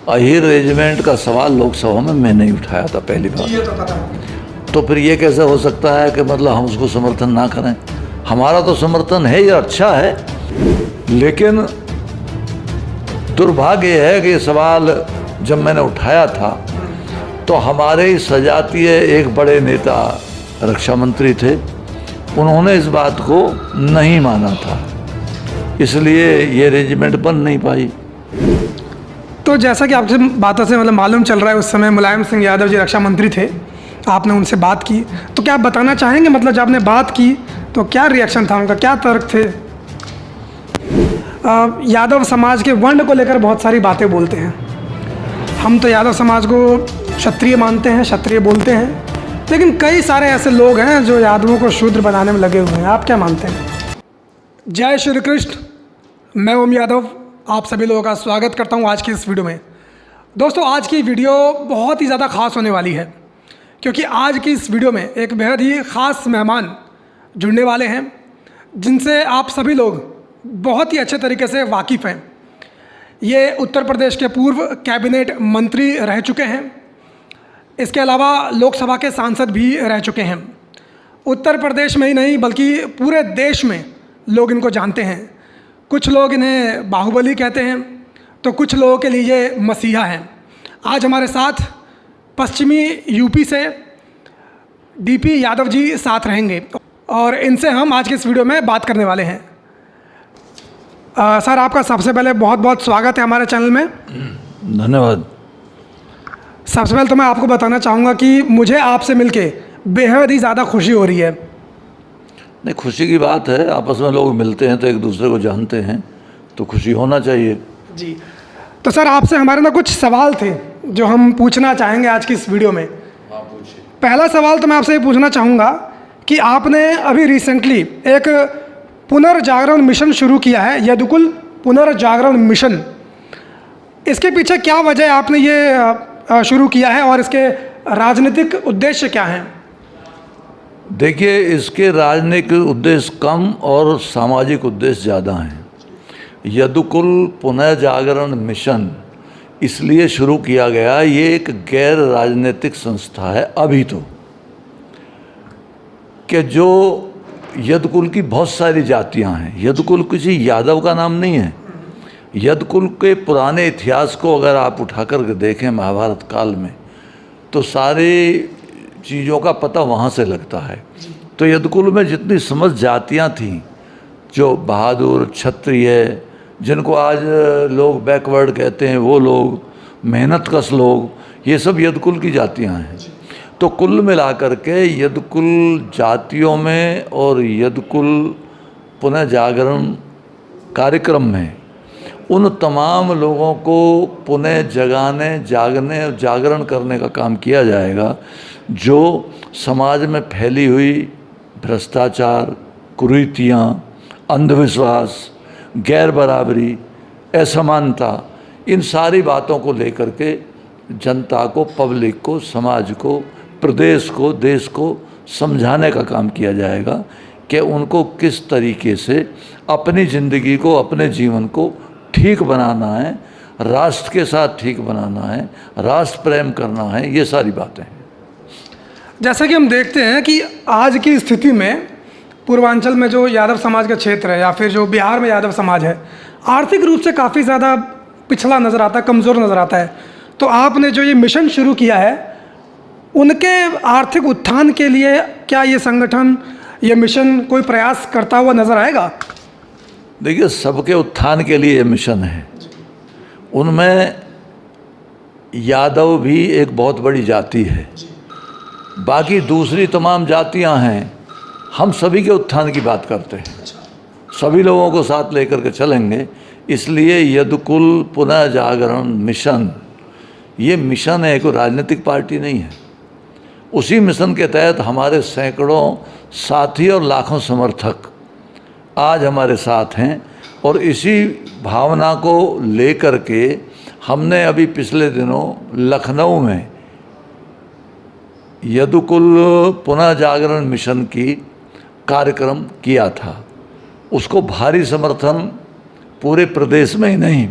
Ahir regiment का सवाल लोकसभा में मैं नहीं उठाया था पहली बार। ये तो पता है। तो फिर ये कैसे हो सकता है कि मतलब हम उसको समर्थन ना करें? हमारा तो समर्थन है, ये अच्छा है, लेकिन दुर्भाग्य है कि ये सवाल जब मैंने उठाया था तो हमारे ही सजातीय एक बड़े नेता रक्षा मंत्री थे, उन्होंने इस बात को नहीं माना था, इसलिए ये रेजिमेंट बन नहीं पाई। तो जैसा कि आपसे बातों से मतलब मालूम चल रहा है, उस समय मुलायम सिंह यादव जी रक्षा मंत्री थे, आपने उनसे बात की, तो क्या आप बताना चाहेंगे मतलब जब आपने बात की तो क्या रिएक्शन था उनका, क्या तर्क थे? यादव समाज के वर्ण को लेकर बहुत सारी बातें बोलते हैं। हम तो यादव समाज को क्षत्रिय मानते हैं, क्षत्रिय बोलते हैं, लेकिन कई सारे ऐसे लोग हैं जो यादवों को शूद्र बनाने में लगे हुए हैं। आप क्या मानते हैं? जय श्री कृष्ण, मैं ओम यादव आप सभी लोगों का स्वागत करता हूं आज की इस वीडियो में। दोस्तों, आज की वीडियो बहुत ही ज़्यादा ख़ास होने वाली है, क्योंकि आज की इस वीडियो में एक बेहद ही ख़ास मेहमान जुड़ने वाले हैं, जिनसे आप सभी लोग बहुत ही अच्छे तरीके से वाकिफ़ हैं। ये उत्तर प्रदेश के पूर्व कैबिनेट मंत्री रह चुके हैं, इसके अलावा लोकसभा के सांसद भी रह चुके हैं। उत्तर प्रदेश में ही नहीं बल्कि पूरे देश में लोग इनको जानते हैं। कुछ लोग इन्हें बाहुबली कहते हैं, तो कुछ लोगों के लिए ये मसीहा हैं। आज हमारे साथ पश्चिमी यूपी से डीपी यादव जी साथ रहेंगे और इनसे हम आज की इस वीडियो में बात करने वाले हैं। सर, आपका सबसे पहले बहुत बहुत स्वागत है हमारे चैनल में। धन्यवाद। सबसे पहले तो मैं आपको बताना चाहूँगा कि मुझे आपसे मिलके बेहद ही ज़्यादा खुशी हो रही है। नहीं, खुशी की बात है, आपस में लोग मिलते हैं तो एक दूसरे को जानते हैं, तो खुशी होना चाहिए जी। तो सर, आपसे हमारे ना कुछ सवाल थे जो हम पूछना चाहेंगे आज की इस वीडियो में। पहला सवाल तो मैं आपसे ये पूछना चाहूँगा कि आपने अभी रिसेंटली एक पुनर्जागरण मिशन शुरू किया है, यदुकुल पुनर्जागरण मिशन। इसके पीछे क्या वजह है आपने ये शुरू किया है और इसके राजनीतिक उद्देश्य क्या हैं? देखिए, इसके राजनीतिक उद्देश्य कम और सामाजिक उद्देश्य ज़्यादा हैं। यदुकुल पुनर्जागरण मिशन इसलिए शुरू किया गया, ये एक गैर राजनीतिक संस्था है अभी तो, कि जो यदुकुल की बहुत सारी जातियां हैं। यदुकुल किसी यादव का नाम नहीं है। यदुकुल के पुराने इतिहास को अगर आप उठा कर के देखें महाभारत काल में, तो सारी चीज़ों का पता वहाँ से लगता है। तो यदुकुल में जितनी समस्त जातियाँ थीं, जो बहादुर, क्षत्रिय, जिनको आज लोग बैकवर्ड कहते हैं, वो लोग, मेहनतकश लोग, ये सब यदुकुल की जातियाँ हैं। तो कुल मिलाकर के यदुकुल जातियों में और यदुकुल पुनर्जागरण कार्यक्रम में उन तमाम लोगों को पुनः जगाने, जागने, जागरण करने का काम किया जाएगा जो समाज में फैली हुई भ्रष्टाचार, कुरीतियाँ, अंधविश्वास, गैर बराबरी, असमानता, इन सारी बातों को लेकर के जनता को, पब्लिक को, समाज को, प्रदेश को, देश को समझाने का काम किया जाएगा कि उनको किस तरीके से अपनी ज़िंदगी को, अपने जीवन को ठीक बनाना है, राष्ट्र के साथ ठीक बनाना है, राष्ट्र प्रेम करना है, ये सारी बातें हैं। जैसा कि हम देखते हैं कि आज की स्थिति में पूर्वांचल में जो यादव समाज का क्षेत्र है या फिर जो बिहार में यादव समाज है, आर्थिक रूप से काफ़ी ज़्यादा पिछड़ा नज़र आता है, कमज़ोर नज़र आता है। तो आपने जो ये मिशन शुरू किया है, उनके आर्थिक उत्थान के लिए क्या ये संगठन, ये मिशन कोई प्रयास करता हुआ नज़र आएगा? देखिए, सबके उत्थान के लिए ये मिशन है। उनमें यादव भी एक बहुत बड़ी जाति है, बाकी दूसरी तमाम जातियां हैं। हम सभी के उत्थान की बात करते हैं, सभी लोगों को साथ लेकर के चलेंगे। इसलिए यदुकुल पुनर्जागरण मिशन, ये मिशन है, कोई राजनीतिक पार्टी नहीं है। उसी मिशन के तहत हमारे सैकड़ों साथी और लाखों समर्थक आज हमारे साथ हैं, और इसी भावना को लेकर के हमने अभी पिछले दिनों लखनऊ में यदुकुल पुनर्जागरण मिशन की कार्यक्रम किया था। उसको भारी समर्थन पूरे प्रदेश में ही नहीं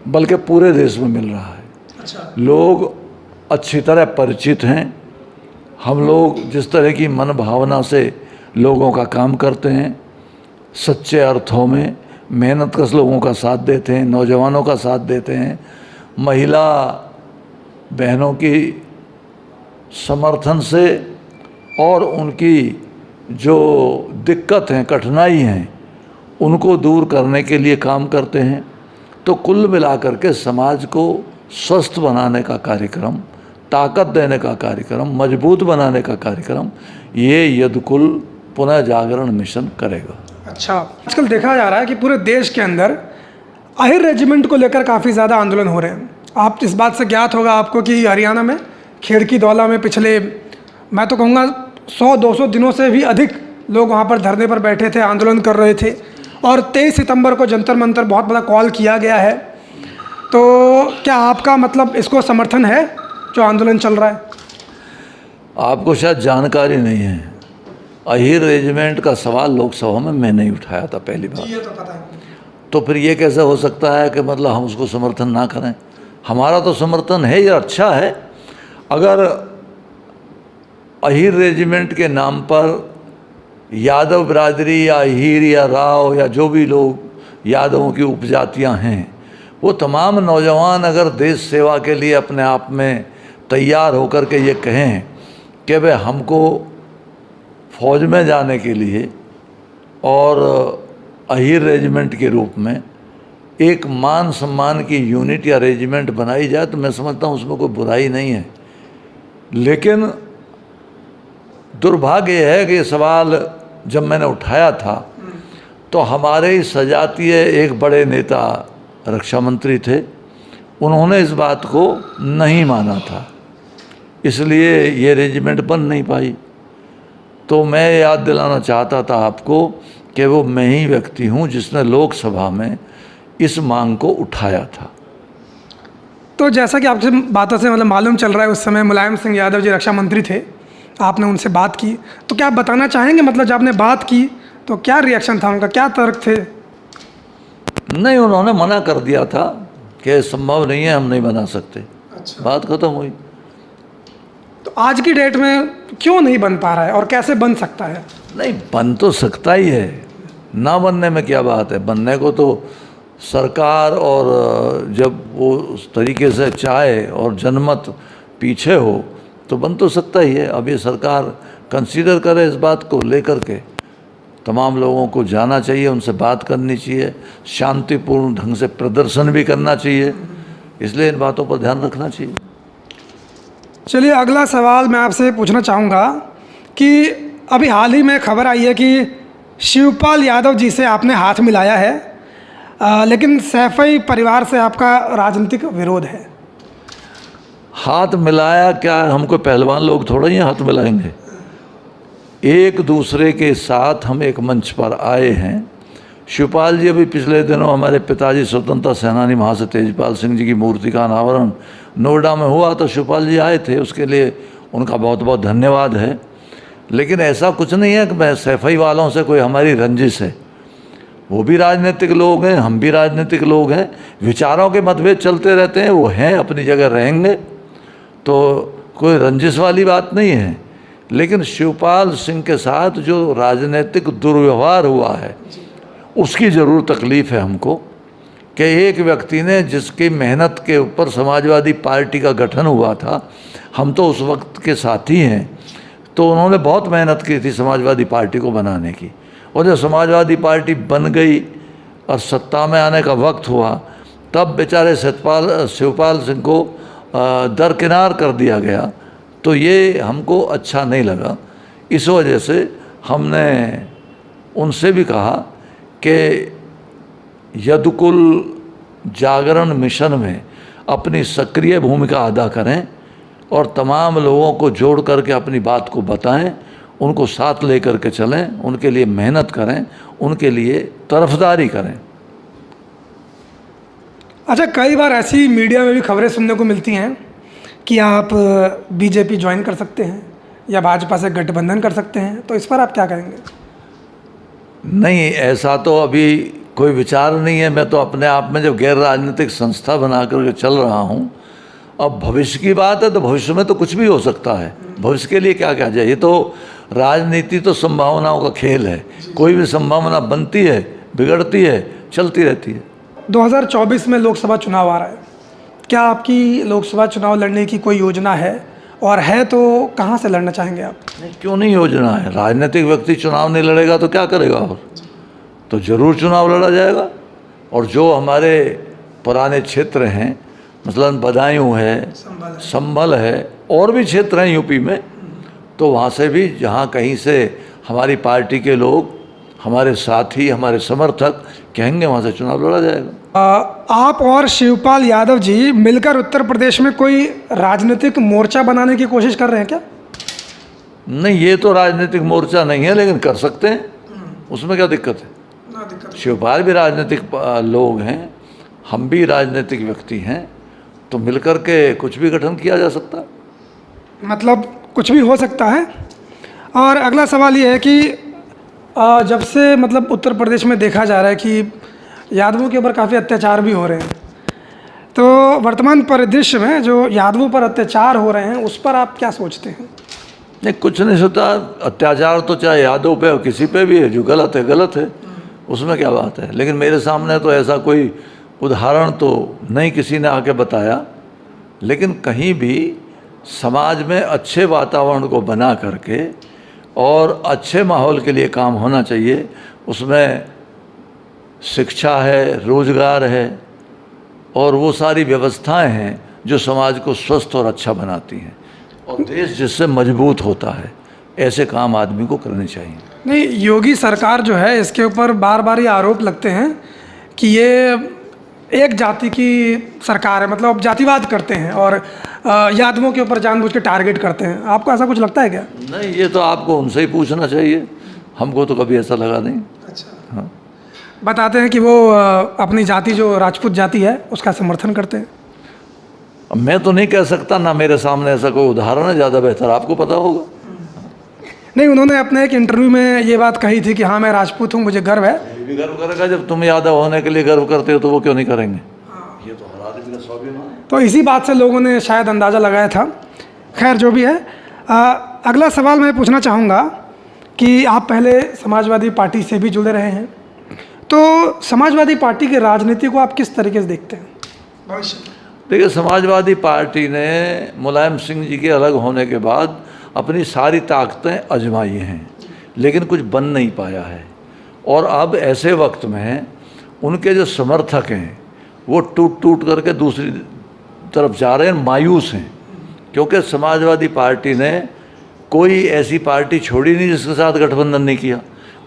बल्कि पूरे देश में मिल रहा है। अच्छा। लोग अच्छी तरह परिचित हैं। हम लोग जिस तरह की मन भावना से लोगों का काम करते हैं, सच्चे अर्थों में मेहनतकश लोगों का साथ देते हैं, नौजवानों का साथ देते हैं, महिला बहनों की समर्थन से और उनकी जो दिक्कत हैं, कठिनाई हैं, उनको दूर करने के लिए काम करते हैं। तो कुल मिलाकर के समाज को स्वस्थ बनाने का कार्यक्रम, ताकत देने का कार्यक्रम, मजबूत बनाने का कार्यक्रम ये यदुकुल पुनः जागरण मिशन करेगा। अच्छा, आजकल देखा जा रहा है कि पूरे देश के अंदर अहिर रेजिमेंट को लेकर काफ़ी ज़्यादा आंदोलन हो रहे हैं। आप इस बात से ज्ञात होगा आपको कि हरियाणा में खेड़की दौला में पिछले, मैं तो कहूँगा 100-200 दिनों से भी अधिक लोग वहाँ पर धरने पर बैठे थे, आंदोलन कर रहे थे, और 23 सितंबर को जंतर मंतर बहुत बड़ा कॉल किया गया है। तो क्या आपका मतलब इसको समर्थन है जो आंदोलन चल रहा है? आपको शायद जानकारी नहीं है, अहिर रेजिमेंट का सवाल लोकसभा में मैं नहीं उठाया था पहली बार। ये तो पता है। तो फिर ये कैसे हो सकता है कि मतलब हम उसको समर्थन ना करें? हमारा तो समर्थन है, ये अच्छा है। अगर अहिर रेजिमेंट के नाम पर यादव बिरादरी या अहिर या राव या जो भी लोग यादवों की उपजातियां हैं, वो तमाम नौजवान अगर देश सेवा के लिए अपने आप में तैयार होकर के ये कहें कि भाई हमको फौज में जाने के लिए और अहिर रेजिमेंट के रूप में एक मान सम्मान की यूनिट या रेजिमेंट बनाई जाए, तो मैं समझता हूँ उसमें कोई बुराई नहीं है। लेकिन दुर्भाग्य है कि ये सवाल जब मैंने उठाया था तो हमारे ही सजातीय एक बड़े नेता रक्षा मंत्री थे, उन्होंने इस बात को नहीं माना था, इसलिए ये रेजिमेंट बन नहीं पाई। तो मैं याद दिलाना चाहता था आपको कि वो मैं ही व्यक्ति हूँ जिसने लोकसभा में इस मांग को उठाया था। तो जैसा कि आपसे बातों से मतलब मालूम चल रहा है, उस समय मुलायम सिंह यादव जी रक्षा मंत्री थे, आपने उनसे बात की, तो क्या आप बताना चाहेंगे मतलब जब आपने बात की तो क्या रिएक्शन था उनका, क्या तर्क थे? नहीं, उन्होंने मना कर दिया था कि संभव नहीं है, हम नहीं बना सकते। अच्छा। बात खत्म हुई। तो आज की डेट में क्यों नहीं बन पा रहा है और कैसे बन सकता है? नहीं, बन तो सकता ही है, ना बनने में क्या बात है। बनने को तो सरकार और जब वो उस तरीके से चाहे और जनमत पीछे हो तो बन तो सकता ही है। अब ये सरकार कंसीडर करे इस बात को लेकर के, तमाम लोगों को जाना चाहिए, उनसे बात करनी चाहिए, शांतिपूर्ण ढंग से प्रदर्शन भी करना चाहिए, इसलिए इन बातों पर ध्यान रखना चाहिए। चलिए, अगला सवाल मैं आपसे पूछना चाहूँगा कि अभी हाल ही में खबर आई है कि शिवपाल यादव जी से आपने हाथ मिलाया है, लेकिन सैफई परिवार से आपका राजनीतिक विरोध है। हाथ मिलाया क्या? हमको पहलवान लोग थोड़ा ही हाथ मिलाएंगे। एक दूसरे के साथ हम एक मंच पर आए हैं। शिवपाल जी अभी पिछले दिनों हमारे पिताजी स्वतंत्रता सेनानी महाराज तेजपाल सिंह जी की मूर्ति का अनावरण नोएडा में हुआ, तो शिवपाल जी आए थे, उसके लिए उनका बहुत बहुत धन्यवाद है। लेकिन ऐसा कुछ नहीं है कि मैं सैफई वालों से कोई हमारी रंजिश है। वो भी राजनीतिक लोग हैं, हम भी राजनीतिक लोग हैं, विचारों के मतभेद चलते रहते हैं, वो हैं, अपनी जगह रहेंगे, तो कोई रंजिश वाली बात नहीं है। लेकिन शिवपाल सिंह के साथ जो राजनीतिक दुर्व्यवहार हुआ है उसकी ज़रूर तकलीफ़ है हमको, कि एक व्यक्ति ने जिसकी मेहनत के ऊपर समाजवादी पार्टी का गठन हुआ था, हम तो उस वक्त के साथी हैं, तो उन्होंने बहुत मेहनत की थी समाजवादी पार्टी को बनाने की, और जब समाजवादी पार्टी बन गई और सत्ता में आने का वक्त हुआ, तब बेचारे शिवपाल सिंह को दरकिनार कर दिया गया। तो ये हमको अच्छा नहीं लगा। इस वजह से हमने उनसे भी कहा कि यदुकुल जागरण मिशन में अपनी सक्रिय भूमिका अदा करें और तमाम लोगों को जोड़ करके अपनी बात को बताएं, उनको साथ लेकर के चलें, उनके लिए मेहनत करें, उनके लिए तरफदारी करें। अच्छा, कई बार ऐसी मीडिया में भी खबरें सुनने को मिलती हैं कि आप बीजेपी ज्वाइन कर सकते हैं या भाजपा से गठबंधन कर सकते हैं, तो इस पर आप क्या कहेंगे? नहीं, ऐसा तो अभी कोई विचार नहीं है। मैं तो अपने आप में जब गैर राजनीतिक संस्था बना कर चल रहा हूँ अब भविष्य की बात है तो भविष्य में तो कुछ भी हो सकता है। भविष्य के लिए क्या क्या जाए, ये तो राजनीति तो संभावनाओं का खेल है। कोई भी संभावना बनती है, बिगड़ती है, चलती रहती है। 2024 में लोकसभा चुनाव आ रहा है, क्या आपकी लोकसभा चुनाव लड़ने की कोई योजना है, और है तो कहाँ से लड़ना चाहेंगे आप? नहीं, क्यों नहीं योजना है। राजनीतिक व्यक्ति चुनाव नहीं लड़ेगा तो क्या करेगा, और तो जरूर चुनाव लड़ा जाएगा। और जो हमारे पुराने क्षेत्र हैं, मसलन बदायूं है, संभल है, और भी क्षेत्र हैं यूपी में, तो वहाँ से भी जहाँ कहीं से हमारी पार्टी के लोग, हमारे साथी, हमारे समर्थक कहेंगे, वहाँ से चुनाव लड़ा जाएगा। आप और शिवपाल यादव जी मिलकर उत्तर प्रदेश में कोई राजनीतिक मोर्चा बनाने की कोशिश कर रहे हैं क्या? नहीं, ये तो राजनीतिक मोर्चा नहीं है, लेकिन कर सकते हैं, उसमें क्या दिक्कत है। शिवपाल भी राजनीतिक लोग हैं, हम भी राजनीतिक व्यक्ति हैं, तो मिलकर के कुछ भी गठन किया जा सकता है। मतलब कुछ भी हो सकता है। और अगला सवाल ये है कि जब से मतलब उत्तर प्रदेश में देखा जा रहा है कि यादवों के ऊपर काफ़ी अत्याचार भी हो रहे हैं, तो वर्तमान परिदृश्य में जो यादवों पर अत्याचार हो रहे हैं उस पर आप क्या सोचते हैं? नहीं, कुछ नहीं सोचता। अत्याचार तो चाहे यादव पे हो, किसी पे भी है, जो गलत है गलत है, उसमें क्या बात है। लेकिन मेरे सामने तो ऐसा कोई उदाहरण तो नहीं किसी ने आके बताया। लेकिन कहीं भी समाज में अच्छे वातावरण को बना करके और अच्छे माहौल के लिए काम होना चाहिए। उसमें शिक्षा है, रोजगार है, और वो सारी व्यवस्थाएं हैं जो समाज को स्वस्थ और अच्छा बनाती हैं, और देश जिससे मजबूत होता है। ऐसे काम आदमी को करने चाहिए। नहीं, योगी सरकार जो है इसके ऊपर बार बार ये आरोप लगते हैं कि ये एक जाति की सरकार है, मतलब जातिवाद करते हैं और यादवों के ऊपर जानबूझ के टारगेट करते हैं। आपको ऐसा कुछ लगता है क्या? नहीं, ये तो आपको उनसे ही पूछना चाहिए, हमको तो कभी ऐसा लगा नहीं। अच्छा। हाँ, बताते हैं कि वो अपनी जाति जो राजपूत जाति है उसका समर्थन करते हैं। अब मैं तो नहीं कह सकता, ना मेरे सामने ऐसा कोई उदाहरण है, ज़्यादा बेहतर आपको पता होगा। नहीं, उन्होंने अपने एक इंटरव्यू में ये बात कही थी कि हाँ मैं राजपूत हूँ, मुझे गर्व है। ये भी गर्व करेगा, जब तुम यादव होने के लिए गर्व करते हो तो वो क्यों नहीं करेंगे। ये तो हर आदमी का स्वाभिमान है। तो इसी बात से लोगों ने शायद अंदाज़ा लगाया था। खैर जो भी है, अगला सवाल मैं पूछना चाहूँगा कि आप पहले समाजवादी पार्टी से भी जुड़े रहे हैं, तो समाजवादी पार्टी की राजनीति को आप किस तरीके से देखते हैं भविष्य में? देखिए, समाजवादी पार्टी ने मुलायम सिंह जी के अलग होने के बाद अपनी सारी ताकतें आजमाई हैं, लेकिन कुछ बन नहीं पाया है। और अब ऐसे वक्त में उनके जो समर्थक हैं वो टूट टूट करके दूसरी तरफ जा रहे हैं, मायूस हैं। क्योंकि समाजवादी पार्टी ने कोई ऐसी पार्टी छोड़ी नहीं जिसके साथ गठबंधन नहीं किया,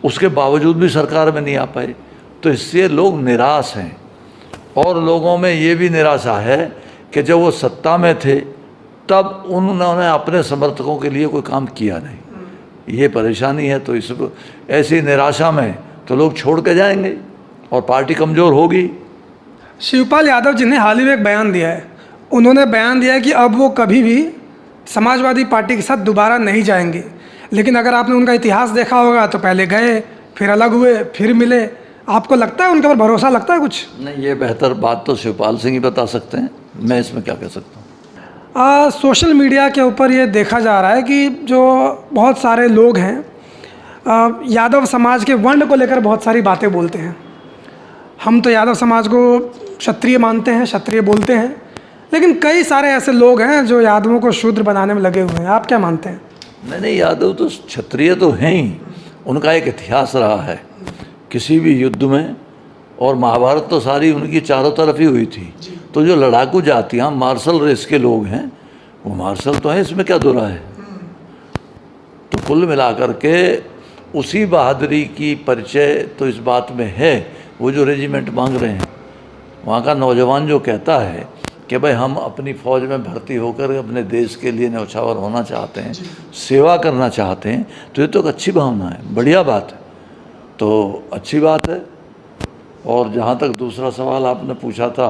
उसके बावजूद भी सरकार में नहीं आ पाए। तो इससे लोग निराश हैं, और लोगों में ये भी निराशा है कि जब वो सत्ता में थे तब उन्होंने अपने समर्थकों के लिए कोई काम किया नहीं। ये परेशानी है। तो इस ऐसी निराशा में तो लोग छोड़ के जाएंगे और पार्टी कमज़ोर होगी। शिवपाल यादव जी ने हाल ही में एक बयान दिया है। उन्होंने बयान दिया है कि अब वो कभी भी समाजवादी पार्टी के साथ दोबारा नहीं जाएंगे। लेकिन अगर आपने उनका इतिहास देखा होगा तो पहले गए, फिर अलग हुए, फिर मिले। आपको लगता है उनके ऊपर भरोसा लगता है कुछ? नहीं, ये बेहतर बात तो शिवपाल सिंह ही बता सकते हैं, मैं इसमें क्या कह सकता हूँ। सोशल मीडिया के ऊपर ये देखा जा रहा है कि जो बहुत सारे लोग हैं यादव समाज के वर्ण को लेकर बहुत सारी बातें बोलते हैं। हम तो यादव समाज को क्षत्रिय मानते हैं, क्षत्रिय बोलते हैं, लेकिन कई सारे ऐसे लोग हैं जो यादवों को शूद्र बनाने में लगे हुए हैं। आप क्या मानते हैं? नहीं, यादव तो क्षत्रिय तो हैं ही, उनका एक इतिहास रहा है किसी भी युद्ध में, और महाभारत तो सारी उनकी चारों तरफ ही हुई थी। तो जो लड़ाकू जातियाँ मार्शल रेस के लोग हैं वो मार्शल तो हैं, इसमें क्या दुरा है। तो कुल मिलाकर के उसी बहादुरी की परिचय तो इस बात में है। वो जो रेजिमेंट मांग रहे हैं, वहाँ का नौजवान जो कहता है कि भाई हम अपनी फ़ौज में भर्ती होकर अपने देश के लिए न्यौछावर होना चाहते हैं, सेवा करना चाहते हैं, तो ये तो एक अच्छी भावना है, बढ़िया बात है। तो अच्छी बात है। और जहाँ तक दूसरा सवाल आपने पूछा था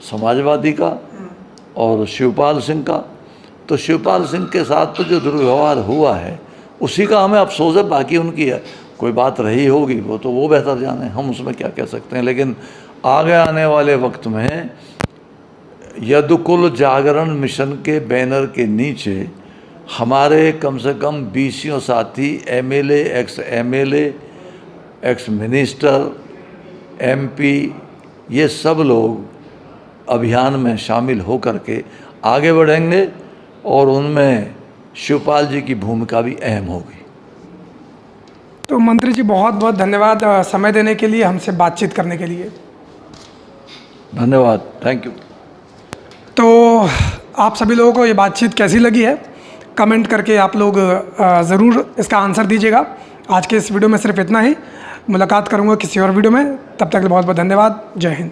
समाजवादी का और शिवपाल सिंह का, तो शिवपाल सिंह के साथ तो जो दुर्व्यवहार हुआ है उसी का हमें अफसोस है। बाकी उनकी है कोई बात रही होगी वो तो वो बेहतर जाने, हम उसमें क्या कह सकते हैं। लेकिन आगे आने वाले वक्त में यदुकुल जागरण मिशन के बैनर के नीचे हमारे कम से कम 20 साथी एमएलए, एक्स मिनिस्टर, एमपी, ये सब लोग अभियान में शामिल होकर के आगे बढ़ेंगे और उनमें शिवपाल जी की भूमिका भी अहम होगी। तो मंत्री जी बहुत बहुत धन्यवाद समय देने के लिए, हमसे बातचीत करने के लिए। धन्यवाद, थैंक यू। तो आप सभी लोगों को ये बातचीत कैसी लगी है कमेंट करके आप लोग ज़रूर इसका आंसर दीजिएगा। आज के इस वीडियो में सिर्फ इतना ही। मुलाकात करूँगा किसी और वीडियो में, तब तक के लिए बहुत बहुत धन्यवाद। जय हिंद।